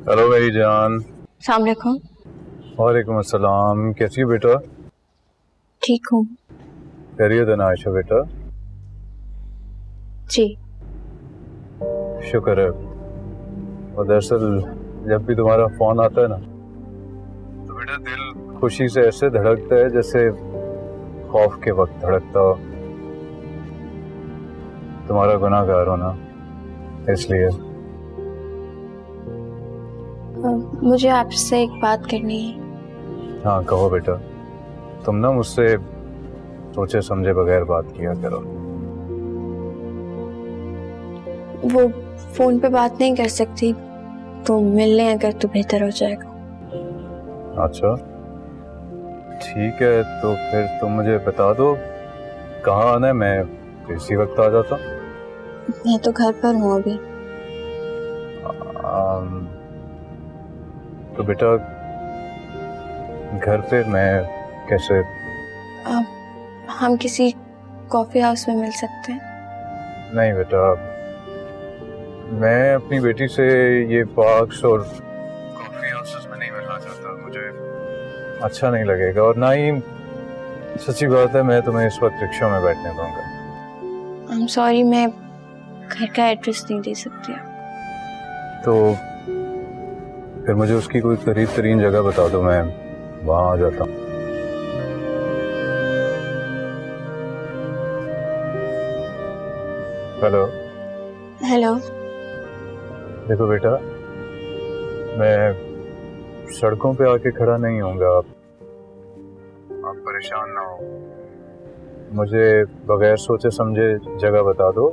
Hello मेरी जान। अस्सलाम वालेकुम। वालेकुम अस्सलाम। कैसी है बेटा? ठीक हूँ खैरियत है ना आयशा बेटा? जी। शुक्र है। और दरअसल जब भी तुम्हारा फोन आता है ना तो बेटा दिल खुशी से ऐसे धड़कता है जैसे खौफ के वक्त धड़कता हो। तुम्हारा गुनाहगार हो ना, इसलिए। मुझे आपसे एक बात करनी है। हाँ कहो बेटा। तुम ना मुझसे सोचे समझे बगैर बात किया करो। वो फोन पे बात नहीं कर सकती तो मिल लें अगर तो बेहतर हो जाएगा। अच्छा ठीक है, तो फिर तुम मुझे बता दो कहाँ आना है, मैं इसी वक्त आ जाता। मैं तो घर पर हूँ अभी। तो बेटा घर पे मैं कैसे? हम किसी कॉफी हाउस में मिल सकते हैं। नहीं बेटा, मैं अपनी बेटी से ये पार्क्स और कॉफी हाउसेस में नहीं मिलना चाहता। मुझे अच्छा नहीं लगेगा, और ना ही सच्ची बात है मैं तुम्हें इस वक्त रिक्शा में बैठने दूंगा। आई एम सॉरी, मैं घर का एड्रेस नहीं दे सकती। तो फिर मुझे उसकी कोई करीब तरीन जगह बता दो, मैं वहां आ जाता हूँ। हेलो। हेलो। देखो बेटा, मैं सड़कों पे आके खड़ा नहीं होऊंगा। आप परेशान ना हो। मुझे बगैर सोचे समझे जगह बता दो,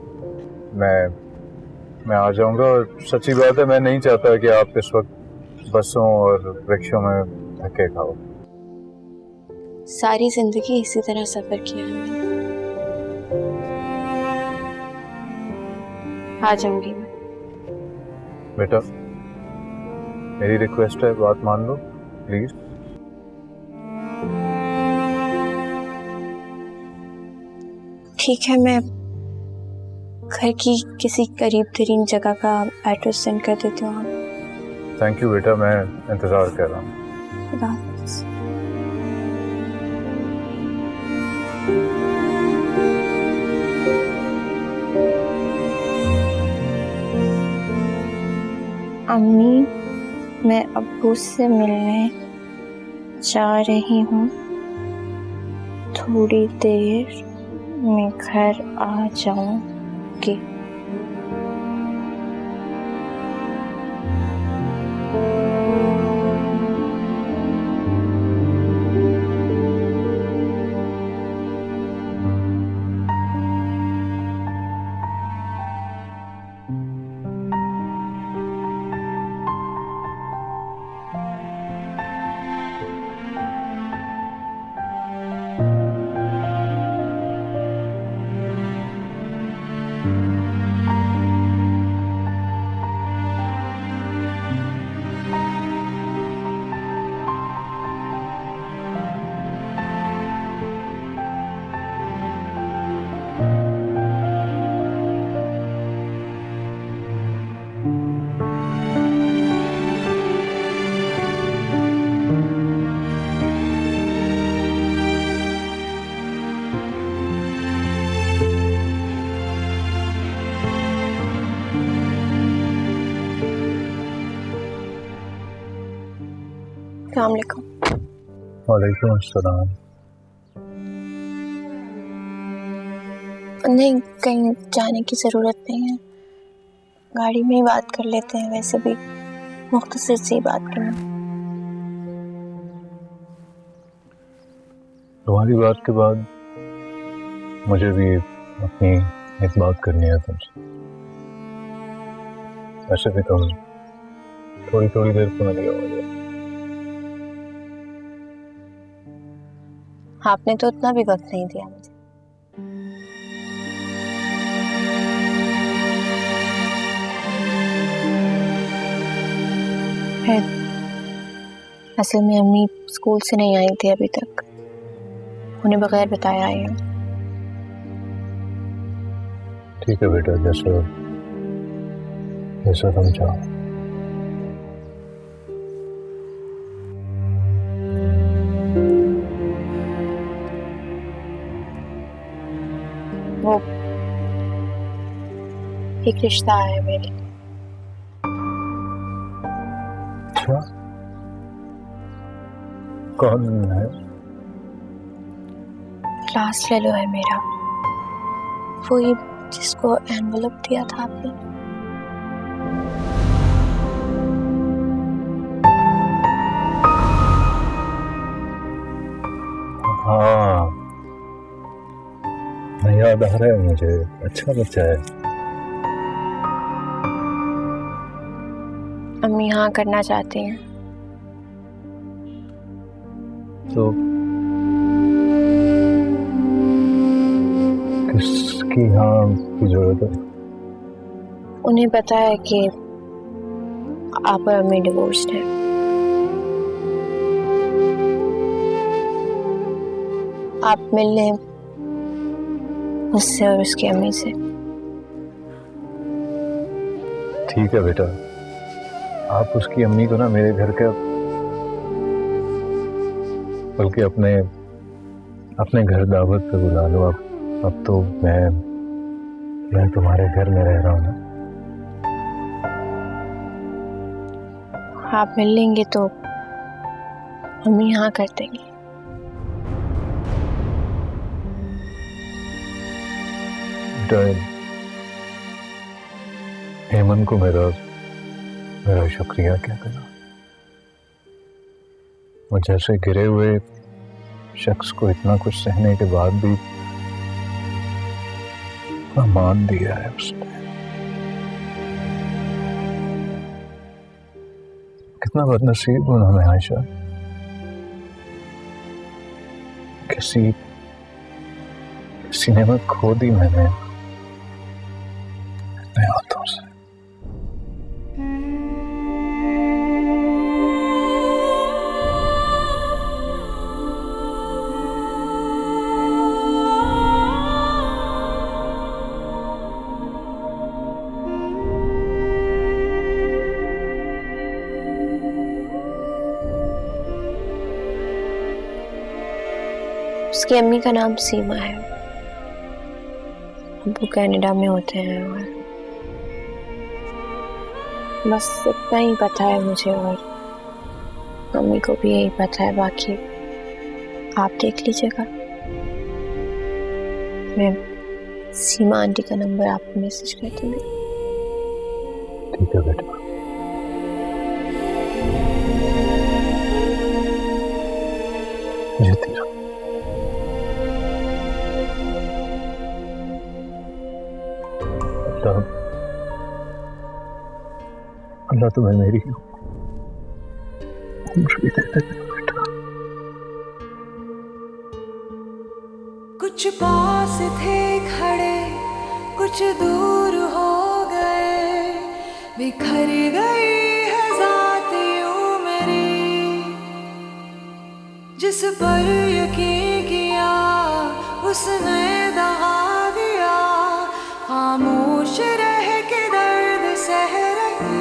मैं आ जाऊंगा। और सच्ची बात है मैं नहीं चाहता कि आप इस वक्त बसों और रिक्शों में धक्के खाओ। सारी जिंदगी इसी तरह सफर किया है मैंने। आ जाऊंगी मैं। बेटा मेरी रिक्वेस्ट है, बात मान लो प्लीज। ठीक है, मैं घर की किसी करीब तरीन जगह का एड्रेस सेंड कर देती हूँ। थैंक यू बेटा, मैं इंतजार कर रहा हूँ। खुदा हाफिज़। अम्मी, मैं अब्बू से मिलने जा रही हूँ, थोड़ी देर में घर आ जाऊंगी। अस्सलाम वालेकुम। वालेकुम अस्सलाम। नहीं, कहीं जाने की ज़रूरत नहीं है, गाड़ी में ही बात कर लेते हैं। वैसे भी मुख्तसर सी बात करना। तुम्हारी बात के बाद मुझे भी अपनी एक बात करनी है तुमसे। वैसे भी तुम थोड़ी थोड़ी देर को मिली हो मुझे। आपने तो उतना भी वक्त नहीं दिया मुझे। है, असल में अम्मी स्कूल से नहीं आई थी अभी तक, उन्हें बगैर बताए आई हूँ। ठीक है बेटा, जैसा जैसा तुम चाहो। वो एक रिश्ता आया मेरे। अच्छा, कौन है? क्लास फेलो है मेरा, वही जिसको एनवलप दिया था आपने। हाँ, याद आ रहा है मुझे। अच्छा बच्चा है। अम्मी हाँ करना चाहती हैं। तो किसकी हाँ की जरूरत है? उन्हें पता है कि आप और अम्मी डिवोर्स्ड हैं। आप मिल लें उससे और उसकी अम्मी से। ठीक है बेटा, आप उसकी अम्मी को ना मेरे घर का, बल्कि अपने घर दावत पे बुला लो। अब तो मैं तुम्हारे घर में रह रहा हूँ ना। आप मिल लेंगे तो अम्मी हाँ कर देंगी। हेमंत को मेरा शुक्रिया क्या देना। वो जैसे गिरे हुए शख्स को इतना कुछ सहने के बाद भी मान दिया है उसने। कितना बदनसीब हूं ना मैं आयशा। किसी नेमत खो दी मैंने अपने हाथों से। उसकी अम्मी का नाम सीमा है। वो कनाडा में होते हैं और बस इतना ही पता है मुझे, और मम्मी को भी यही पता है। बाकी आप देख लीजिएगा। मैं सीमा आंटी का नंबर आपको मैसेज कर दूंगी। ठीक है बेटा। जीती रहो। अल्लाह तुम्हें मेरी उम्र भी देते बेटा। कुछ पास थे खड़े, कुछ दूर हो गए, बिखर गई है ज़ात यूं मेरी। जिस पर यकीन किया उसने दगा दिया, खामोश रह के दर्द सह रही।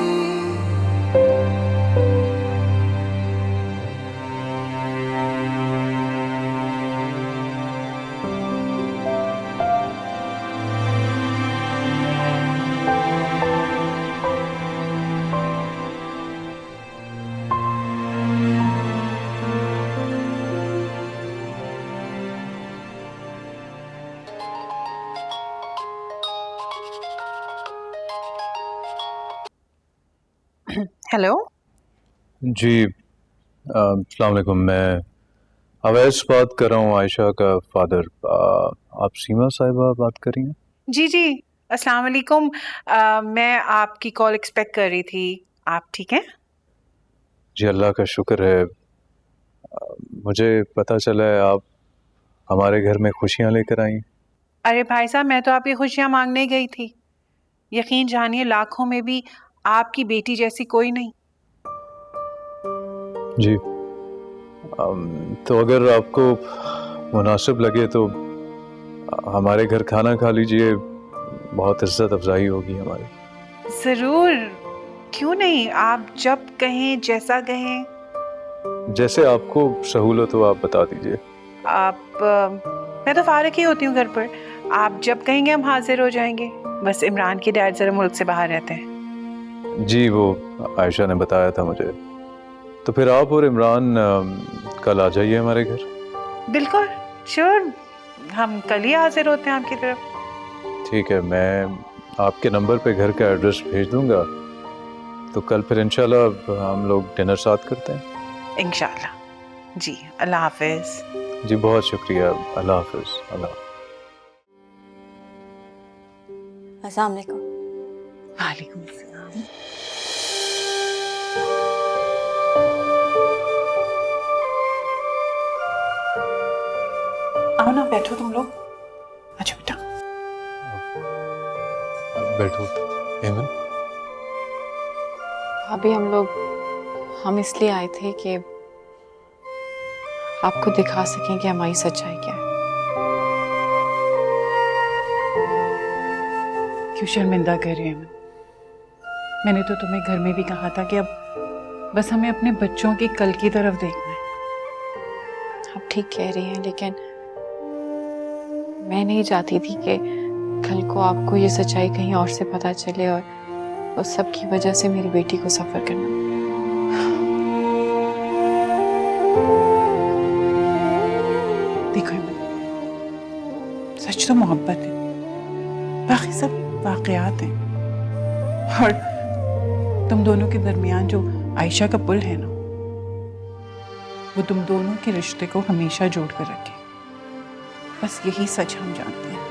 हेलो जी, अस्सलाम वालेकुम। मैं अवैस बात कर रहा हूँ, आयशा का फादर। आप सीमा साहिबा बात कर रही हैं? जी जी, अस्सलाम वालेकुम। मैं आपकी कॉल एक्सपेक्ट कर रही थी। आप ठीक हैं? जी अल्लाह का शुक्र है। मुझे पता चला है आप हमारे घर में खुशियाँ लेकर आई। अरे भाई साहब, मैं तो आपकी खुशियाँ मांगने गई थी। यकीन जानिए, लाखों में भी आपकी बेटी जैसी कोई नहीं। जी, तो अगर आपको मुनासिब लगे तो हमारे घर खाना खा लीजिए। बहुत इज्जत अफजाई होगी हमारी। ज़रूर, क्यों नहीं। आप जब कहें, जैसा कहें। जैसे आपको सहूलत हो आप बता दीजिए। मैं तो फारिग ही होती हूँ घर पर। आप जब कहेंगे हम हाजिर हो जाएंगे। बस इमरान के डैड जरा मुल्क से बाहर रहते हैं। जी, वो आयशा ने बताया था मुझे। तो फिर आप और इमरान कल आ जाइए हमारे घर। बिल्कुल श्योर, हम कल ही हाजिर होते हैं आपकी तरफ। ठीक है, मैं आपके नंबर पे घर का एड्रेस भेज दूंगा, तो कल फिर इंशाल्लाह हम लोग डिनर साथ करते हैं। इंशाल्लाह। जी, अल्लाह हाफिज। जी बहुत शुक्रिया, अल्लाह हाफिज। अल्लाह हाफिज। अस्सलाम वालेकुम। वालेकुम अस्सलाम। आओ ना, बैठो तुम लोग। अच्छा बेटा। बैठो एमन। अभी हम इसलिए आए थे कि आपको दिखा सकें कि हमारी सच्चाई क्या है। क्यों शर्मिंदा कर रहे हैं? मैंने तो तुम्हें घर में भी कहा था कि अब बस हमें अपने बच्चों के कल की तरफ देखना है। आप ठीक कह रही हैं, लेकिन मैं नहीं चाहती थी कि कल को आपको ये सच्चाई कहीं और से पता चले और उस सब की वजह से मेरी बेटी को सफर करना। देखो सच तो मोहब्बत है, बाकी सब वाकयात हैं। और तुम दोनों के दरमियान जो आयशा का पुल है ना, वो तुम दोनों के रिश्ते को हमेशा जोड़ कर रखे। बस यही सच हम जानते हैं।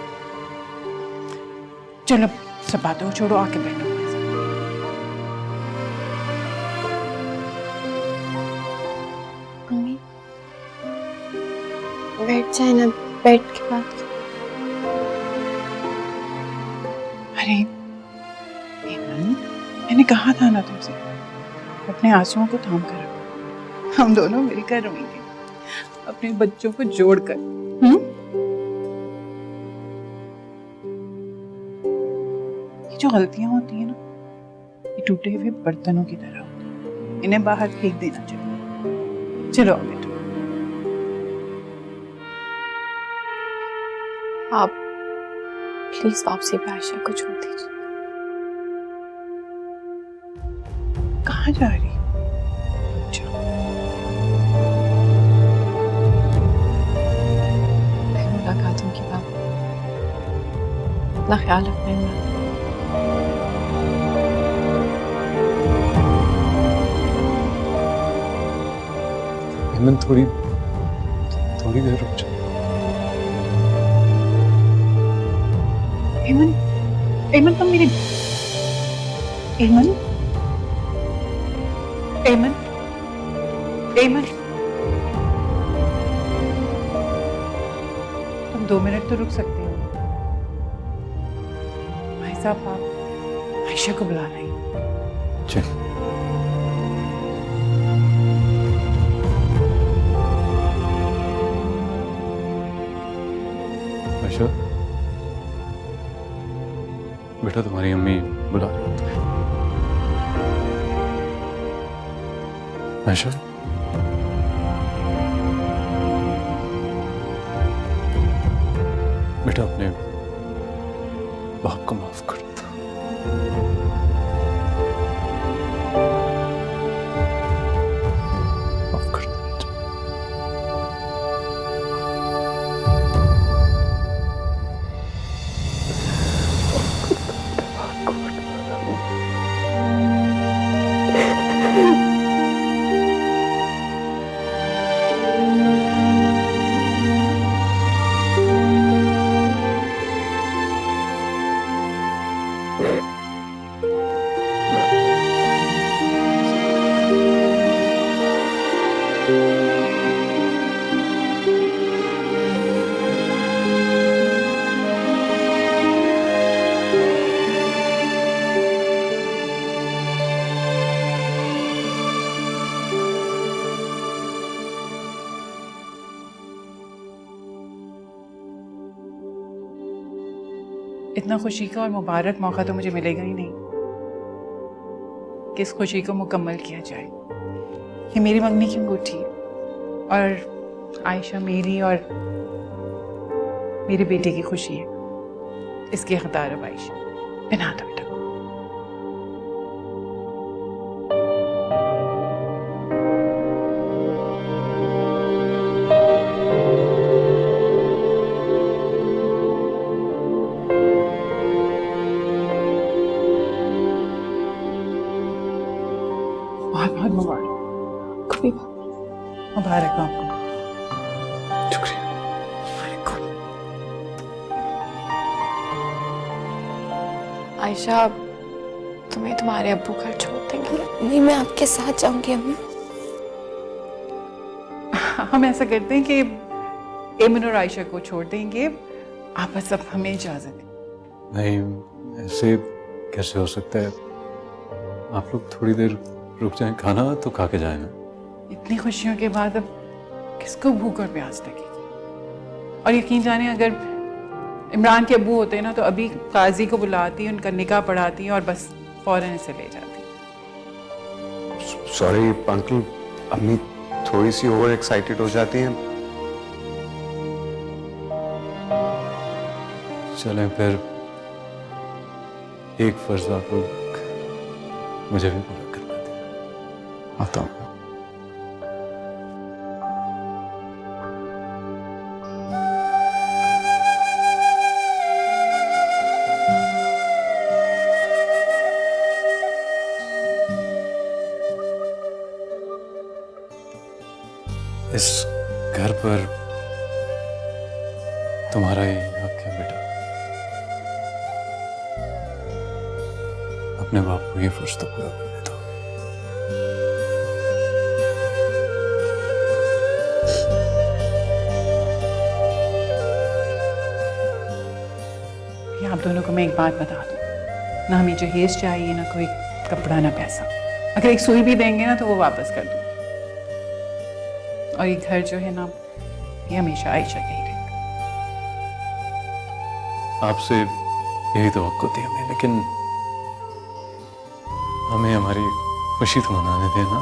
चलो सब बातों को छोड़ो, आके बैठो। मम्मी बैठ जाए ना, बैठ के बात करें। अरे हेमंत, मैंने कहा था ना तुमसे, अपने आंसुओं को थाम कर रखो। हम दोनों मिलकर रोएंगे, अपने बच्चों को जोड़कर। ये जो गलतियां होती हैं ना, ये टूटे हुए बर्तनों की तरह होती हैं। इन्हें बाहर फेंक देना चाहिए। चलो बेटा। आप प्लीज वापसी पे आयशा को छोड़ दीजिए। कहाँ जा रही है? फिर मुलाकातों की बात। अपना ख्याल रखना इमरान। एमन थोड़ी देर रुक जा। एमन, एमन तुम मेरे एमन, एमन, एमन, तुम 2 मिनट तो रुक सकते हो। भाई साहब, आप आयशा को बुला रहे हैं। चल। आयशा, बेटा तुम्हारी अम्मी बुला रही है। आयशा, बेटा अपने बाप को माफ कर दो। माफ कर दो। इतना खुशी का और मुबारक मौका तो मुझे मिलेगा ही नहीं कि इस खुशी को मुकम्मल किया जाए। ये मेरी मंगनी की अंगूठी और आयशा मेरी और मेरे बेटे की खुशी है। इसकी हकदार है आयशा। पहना दो बेटा। बहुत बहुत मुबारक। कभी मुबारक हो आपको। शुक्रिया। आयशा, तुम्हें तुम्हारे अब्बू घर छोड़ देंगे? नहीं, मैं आपके साथ जाऊंगी अम्मी। हम ऐसा करते हैं कि एमन और आयशा को छोड़ देंगे, आप बस अब हमें इजाजत दें। नहीं, ऐसे कैसे हो सकता है? आप लोग थोड़ी देर रुक जाएं, खाना तो खा के जाए ना। इतनी खुशियों के बाद अब किसको भूख और प्यास लगेगी? और यकीन जाने अगर इमरान के अब्बू होते ना तो अभी काजी को बुलाती, उनका निकाह पढ़ाती और बस फौरन इसे ले जाती। सॉरी अंकल, अम्मी थोड़ी सी ओवर एक्साइटेड हो जाती हैं। चलें फिर, एक फर्ज आप लोग मुझे भी पूरा करना दें। आता हूँ। इस घर पर तुम्हारा ही हक है बेटा। अपने बाप को ये फर्ज तो पूरा करने दो। ये आप दोनों को मैं एक बात बता दूं, ना हमें जहेज चाहिए, ना कोई कपड़ा, ना पैसा। अगर एक सुई भी देंगे ना तो वो वापस कर दूंगी। और ये घर जो है ना, ये हमेशा आयशा का ही रहेगा। आपसे यही तवक्को थी हमें, लेकिन हमें हमारी खुशी तो मनाने देना।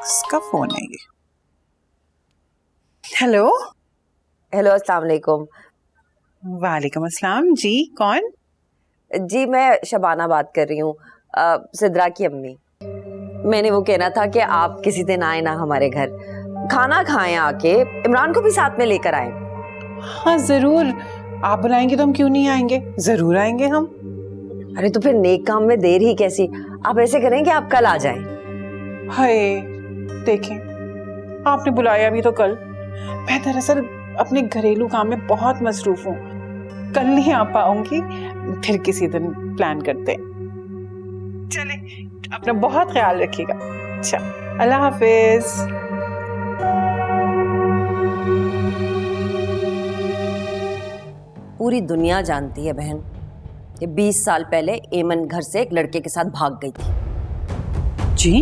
किसका फोन है ये? हेलो। हेलो, अस्सलाम वालेकुम। वालेकुम अस्सलाम जी, कौन? जी, मैं शबाना बात कर रही हूँ, सिद्रा की अम्मी। मैंने वो कहना था कि आप किसी दिन आए ना हमारे घर, खाना खाएं आके, इमरान को भी साथ में लेकर आए। हाँ जरूर, आप बुलाएंगे तो हम क्यों नहीं आएंगे, जरूर आएंगे हम। अरे तो फिर नेक काम में देर ही कैसी? आप ऐसे करें कि आप कल आ जाएं। हाय देखें, आपने बुलाया भी तो कल। मैं दरअसल अपने घरेलू काम में बहुत मसरूफ हूँ, कल नहीं आ पाऊंगी, फिर किसी दिन प्लान करते हैं। चले, अपना बहुत ख्याल रखिएगा। अच्छा, अल्लाह हाफिज। पूरी दुनिया जानती है बहन कि 20 साल पहले एमन घर से एक लड़के के साथ भाग गई थी। जी?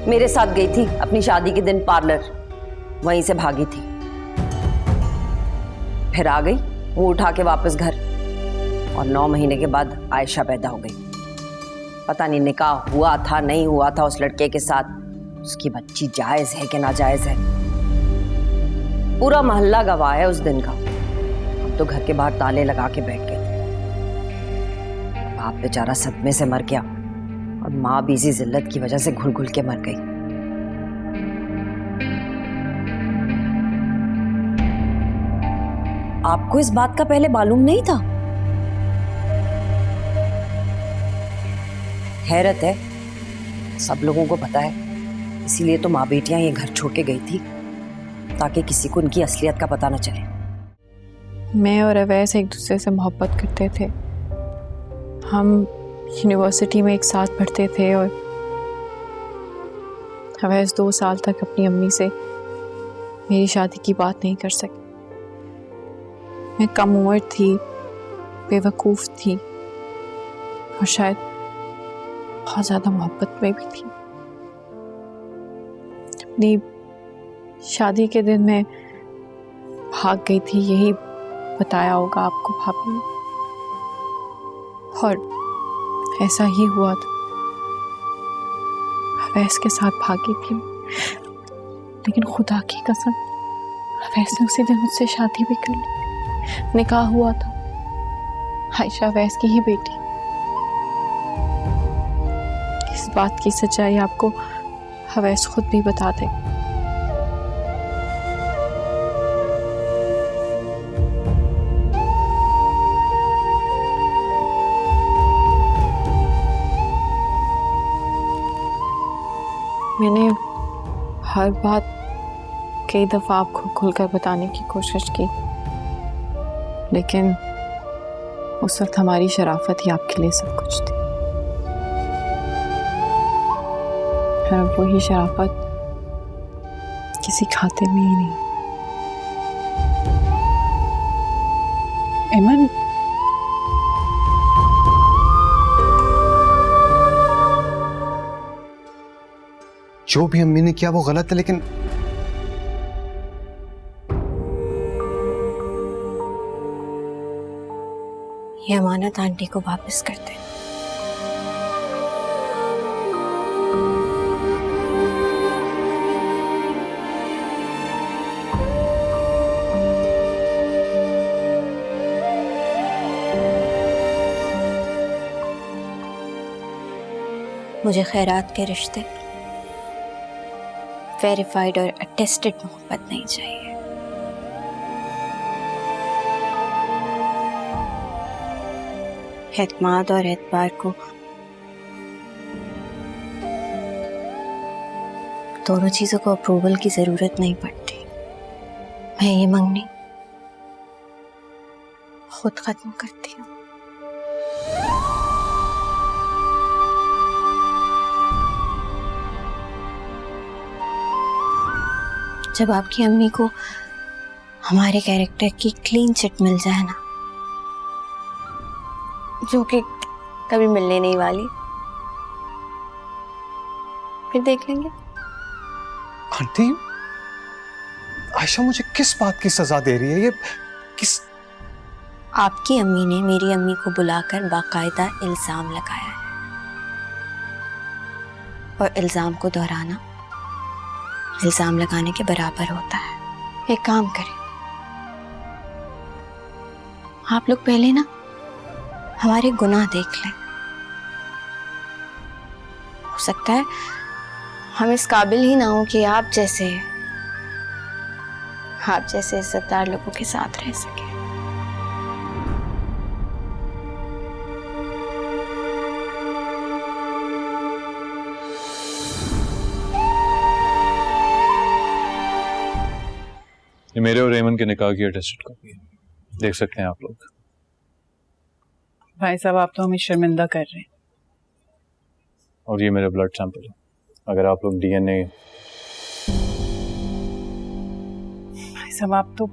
मेरे साथ गई थी अपनी शादी के दिन पार्लर, वहीं से भागी थी। फिर आ गई वो उठा के वापस घर, और 9 महीने के बाद आयशा पैदा हो गई। पता नहीं निकाह हुआ था नहीं हुआ था उस लड़के के साथ, उसकी बच्ची जायज है कि नाजायज है। पूरा मोहल्ला गवाह है उस दिन का। हम तो घर के बाहर ताले लगा के बैठ गए थे। बाप बेचारा सदमे से मर गया, और माँ भी इसी जिल्लत की वजह से घुल घुल के मर गई। आपको इस बात का पहले मालूम नहीं था? हैरत है, सब लोगों को पता है। इसीलिए तो माँ बेटियां ये घर छोड़ के गई थी, ताकि किसी को उनकी असलियत का पता न चले। मैं और अवैस एक दूसरे से मोहब्बत करते थे। हम यूनिवर्सिटी में एक साथ पढ़ते थे, और अवैस 2 साल तक अपनी अम्मी से मेरी शादी की बात नहीं कर सकी। मैं कम उम्र थी, बेवकूफ़ थी, और शायद बहुत ज़्यादा मोहब्बत में भी थी। अपनी शादी के दिन मैं भाग गई थी, यही बताया होगा आपको भाभी ने, और ऐसा ही हुआ था। अवैस के साथ भागी थी, लेकिन खुदा की कसम अवैस ने उसी दिन मुझसे शादी भी कर ली। निकाह हुआ था, आयशा अवैस की ही बेटी। इस बात की सच्चाई आपको अवैस खुद भी बता दे। मैंने हर बात कई दफ़ा आपको खुलकर बताने की कोशिश की, लेकिन उस वक्त हमारी शराफत ही आपके लिए सब कुछ थी। और अब वही शराफत किसी खाते में ही नहीं। एमन, जो भी अम्मी ने किया वो गलत है, लेकिन ये अमानत आंटी को वापस कर दे। मुझे खैरात के रिश्ते वेरीफाइड और अटेस्टेड मोहब्बत नहीं चाहिए। एतमाद और एतबार को दोनों चीजों को अप्रूवल की जरूरत नहीं पड़ती। मैं ये मंगनी खुद खत्म करती हूँ। जब आपकी अम्मी को हमारे कैरेक्टर की क्लीन चिट मिल जाए ना, जो कि कभी मिलने नहीं वाली, फिर देख लेंगे। आंटी, आयशा मुझे किस बात की सजा दे रही है? ये किस? आपकी अम्मी ने मेरी अम्मी को बुलाकर बाकायदा इल्जाम लगाया है, और इल्जाम को दोहराना इल्जाम लगाने के बराबर होता है। एक काम करें, आप लोग पहले ना हमारे गुनाह देख लें। हो सकता है हम इस काबिल ही ना हो कि आप जैसे इज्जतदार लोगों के साथ रह सके। ये मेरे और रेमन के निकाह की अटेस्टेड कॉपी है, देख सकते हैं आप लोग। भाई साहब, आप तो हमें शर्मिंदा कर रहे हैं। और ये मेरा ब्लड सैंपल है, अगर आप लोग डीएनए। भाई साहब, आप तो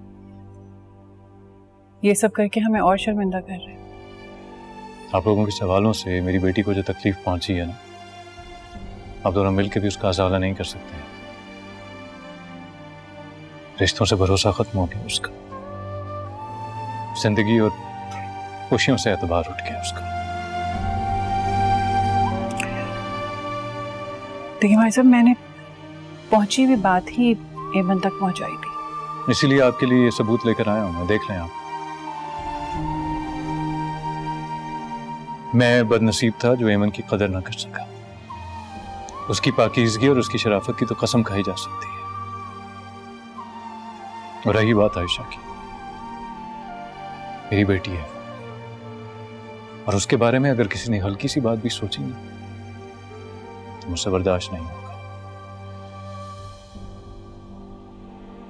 ये सब करके हमें और शर्मिंदा कर रहे हैं। आप लोगों के सवालों से मेरी बेटी को जो तकलीफ पहुंची है ना, आप दोनों मिलकर भी उसका अजाला नहीं कर सकते हैं। रिश्तों से भरोसा खत्म हो गया उसका, जिंदगी और खुशियों से एतबार उठ गया उसका। देखिए भाई साहब, मैंने पहुंची हुई बात ही एमन तक पहुंचाई थी, इसीलिए आपके लिए ये सबूत लेकर आया हूं मैं, देख लें आप। मैं बदनसीब था जो एमन की कदर ना कर सका। उसकी पाकीज़गी और उसकी शराफत की तो कसम खाई जा सकती है। और रही बात आयशा की, मेरी बेटी है, और उसके बारे में अगर किसी ने हल्की सी बात भी सोची ना, तो मुझसे बर्दाश्त नहीं होगा।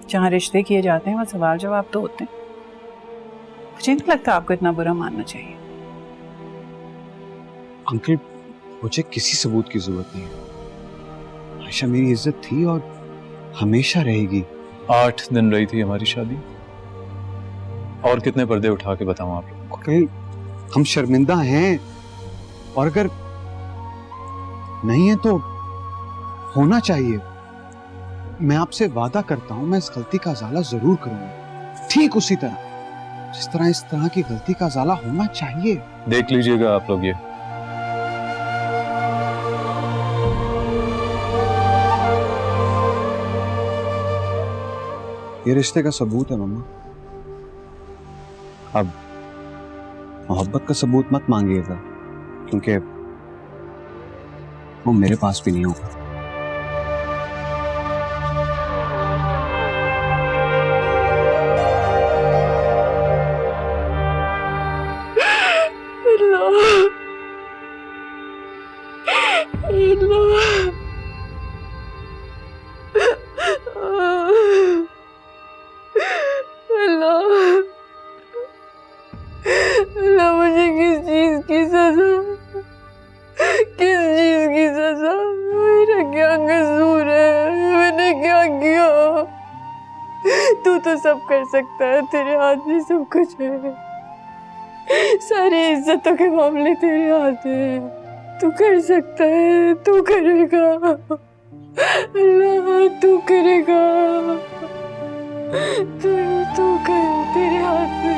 जहां रिश्ते किए जाते हैं वहां सवाल जवाब तो होते हैं। मुझे नहीं लगता आपको इतना बुरा मानना चाहिए। अंकल, मुझे किसी सबूत की जरूरत नहीं है। आयशा मेरी इज्जत थी और हमेशा रहेगी। 8 दिन रही थी हमारी शादी, और कितने पर्दे उठा के बताऊं आप लोगों को? अंकल, हम शर्मिंदा हैं, और अगर नहीं है तो होना चाहिए। मैं आपसे वादा करता हूं, मैं इस गलती का अजाला जरूर करूंगा। ठीक उसी तरह जिस तरह इस तरह की गलती का ज़ाला होना चाहिए। देख लीजिएगा आप लोग ये रिश्ते का सबूत है मम्मा। अब मोहब्बत का सबूत मत मांगिएगा, क्योंकि वो मेरे पास भी नहीं होगा। मुझे किस चीज की सजा, किस चीज की सजा? मेरा क्या कसूर है? मैंने क्या किया? तू तो सब कर सकता है, तेरे हाथ में सब कुछ है। सारी इज्जतों के मामले तेरे हाथ में, तू कर सकता है, तू करेगा। अल्लाह तू करेगा, तू कर, तेरे हाथ में।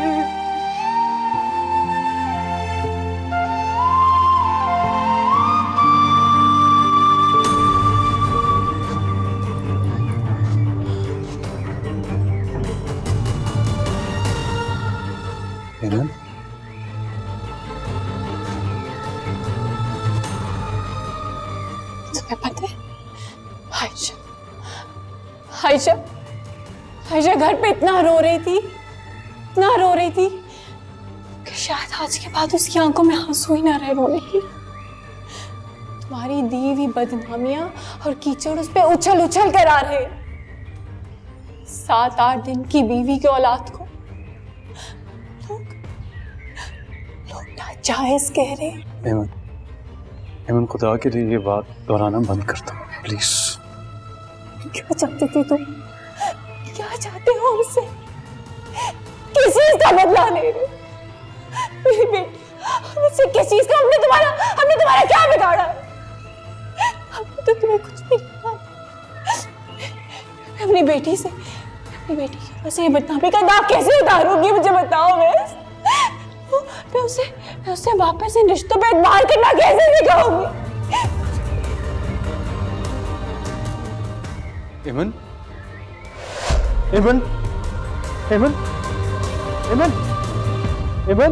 हेमन, तुम्हें पता है आयशा, आयशा, आयशा घर पे इतना रो रही थी, इतना रो रही थी कि शायद आज के बाद उसकी आंखों में आंसू ही ना रहे रोने की। तुम्हारी दी हुई बदनामियां और कीचड़ उस पे उछल उछल कर आ रहे। 7-8 दिन की बीवी की औलाद को लोग नाजायज कह रहे। हेमन, हेमन खुदा के लिए ये बात दोहराना बंद कर दो प्लीज। क्या चाहते थे तुम? क्या चाहते हो हमसे? किस चीज का बदला ले रहे? मेरी बेटी, हमसे किस चीज का? हमने तुम्हारा क्या बिगाड़ा? हमने तो तुम्हें कुछ नहीं किया। मैं अपनी बेटी की वजह से ये बदनामी का दाग कैसे उतारूंगी? मुझे बताओ। मैं उसे वापस इन रिश्तों पे एतबार करना कैसे सिखाऊंगी? हेमन, हेमन, हेमन, हेमन, हेमन।